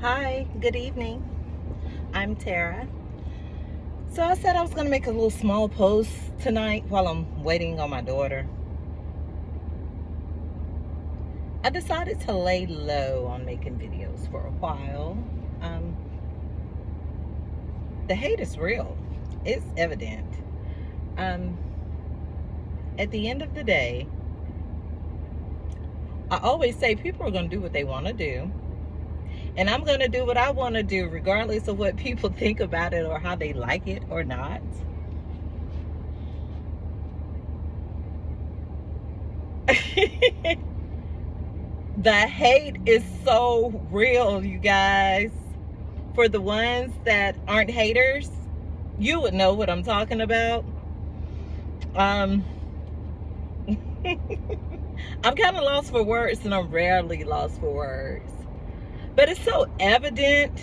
Hi, good evening. I'm Tara. So I said I was going to make a little small post tonight while I'm waiting on my daughter. I decided to lay low on making videos for a while. Um, the hate is real. It's evident. Um, at the end of the day, I always say people are going to do what they want to do. And I'm going to do what I want to do regardless of what people think about it or how they like it or not. The hate is so real, you guys. For the ones that aren't haters, you would know what I'm talking about. I'm kind of lost for words, and I'm rarely lost for words. But it's so evident.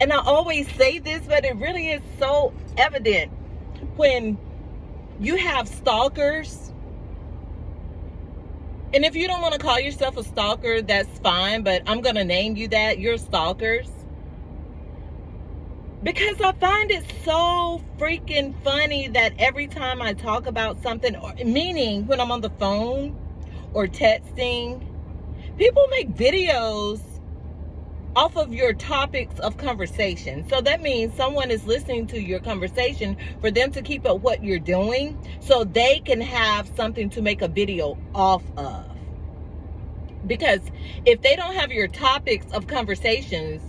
And I always say this, but it really is so evident when you have stalkers. And if you don't want to call yourself a stalker, that's fine, but I'm going to name you that. You're stalkers. Because I find it so freaking funny that every time I talk about something, meaning when I'm on the phone or texting, people make videos off of your topics of conversation. So that means someone is listening to your conversation for them to keep up what you're doing so they can have something to make a video off of. Because if they don't have your topics of conversations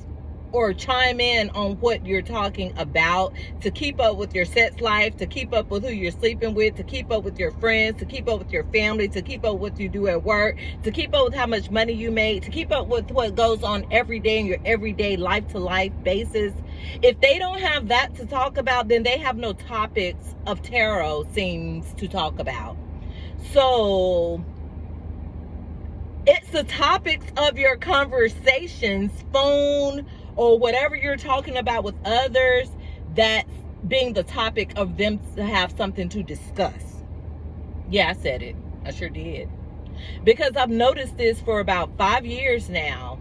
or chime in on what you're talking about to keep up with your sex life, to keep up with who you're sleeping with, to keep up with your friends, to keep up with your family, to keep up with what you do at work, to keep up with how much money you make, to keep up with what goes on every day in your everyday life to life basis. If they don't have that to talk about, then they have no topics of tarot seems to talk about. So it's the topics of your conversations, phone, or whatever you're talking about with others, that's being the topic of them to have something to discuss. Yeah, I said it. I sure did. Because I've noticed this for about 5 years now.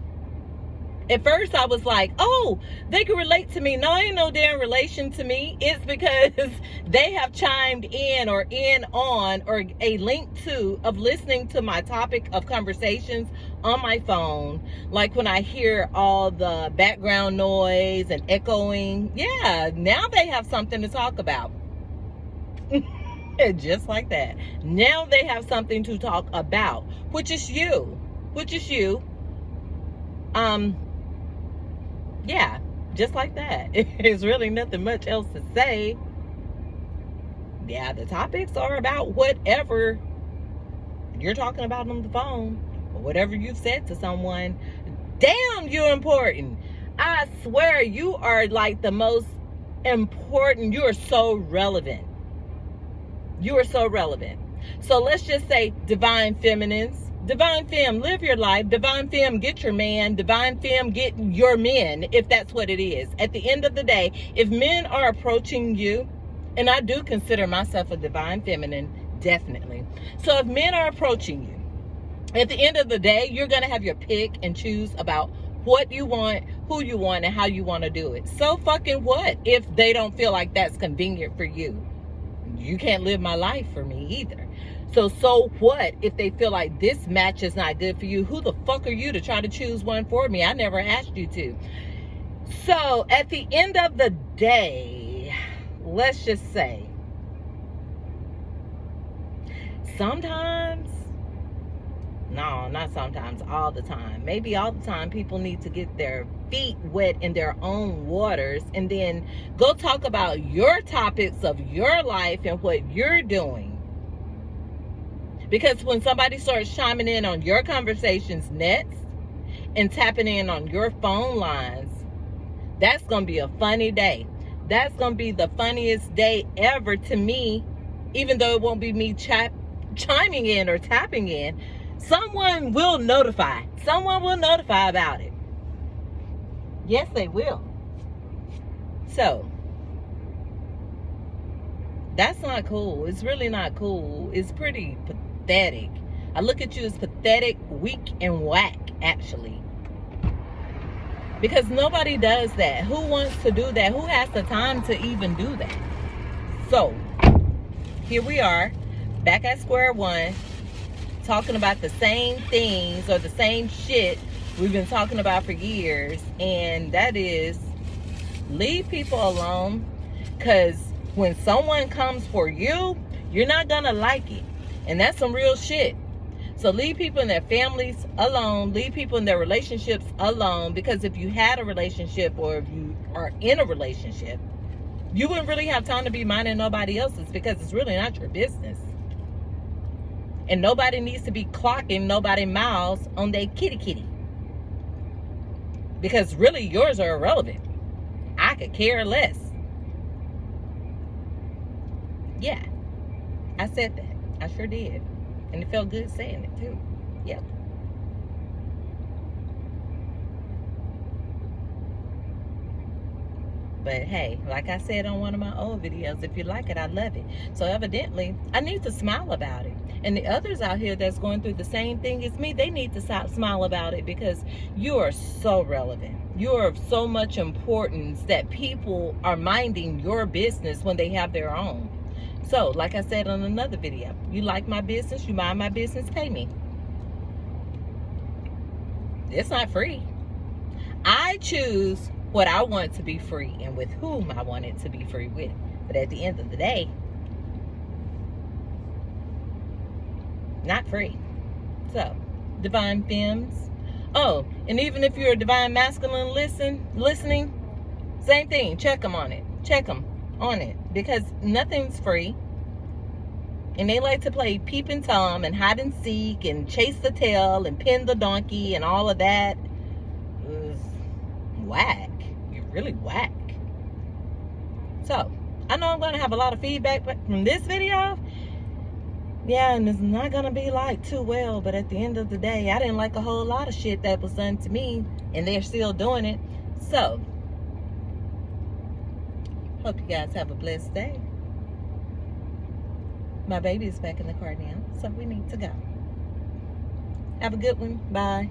At first I was like, oh, they can relate to me. No, ain't no damn relation to me. It's because they have chimed in or in on or a link to of listening to my topic of conversations on my phone. Like when I hear all the background noise and echoing. Yeah, now they have something to talk about. Just like that. Now they have something to talk about, which is you. Which is you. Yeah, just like that. There's really nothing much else to say. Yeah, the topics are about whatever you're talking about on the phone or whatever you've said to someone. Damn, you're important. I swear you are like the most important. You are so relevant. You are so relevant. So let's just say divine feminines. Divine femme, live your life. Divine femme, get your man. Divine femme, get your men, if that's what it is. At the end of the day, if men are approaching you, and I do consider myself a divine feminine, definitely. So if men are approaching you, at the end of the day, you're going to have your pick and choose about what you want, who you want, and how you want to do it. So fucking what if they don't feel like that's convenient for you? You can't live my life for me either. So what if they feel like this match is not good for you? Who the fuck are you to try to choose one for me? I never asked you to. So at the end of the day, let's just say, sometimes, no, not sometimes, all the time. Maybe all the time people need to get their feet wet in their own waters and then go talk about your topics of your life and what you're doing. Because when somebody starts chiming in on your conversations next and tapping in on your phone lines, that's going to be a funny day. That's going to be the funniest day ever to me, even though it won't be me chiming in or tapping in. Someone will notify. Someone will notify about it. Yes, they will. So, that's not cool. It's really not cool. It's pretty pathetic. I look at you as pathetic, weak, and whack, actually. Because nobody does that. Who wants to do that? Who has the time to even do that? So, here we are, back at square one, talking about the same things or the same shit we've been talking about for years. And that is, leave people alone. Because when someone comes for you, you're not going to like it. And that's some real shit. So leave people in their families alone. Leave people in their relationships alone. Because if you had a relationship or if you are in a relationship, you wouldn't really have time to be minding nobody else's, because it's really not your business. And nobody needs to be clocking nobody miles on their kitty. Because really yours are irrelevant. I could care less. Yeah, I said that. I sure did. And it felt good saying it too. Yep. But hey, like I said on one of my old videos, if you like it, I love it. So evidently, I need to smile about it. And the others out here that's going through the same thing as me, they need to smile about it, because you are so relevant. You are of so much importance that people are minding your business when they have their own. So, like I said on another video, you like my business, you mind my business, pay me. It's not free. I choose what I want to be free and with whom I want it to be free with. But at the end of the day, not free. So, Divine Femmes. Oh, and even if you're a Divine Masculine listening, same thing. Check them on it. Check them on it. Because nothing's free. And they like to play peep and Tom and hide and seek and chase the tail and pin the donkey and all of that. Whack. You're really whack. So, I know I'm going to have a lot of feedback from this video. Yeah, and it's not going to be like too well, but at the end of the day, I didn't like a whole lot of shit that was done to me, and they're still doing it. So, hope you guys have a blessed day. My baby is back in the car now, so we need to go. Have a good one. Bye.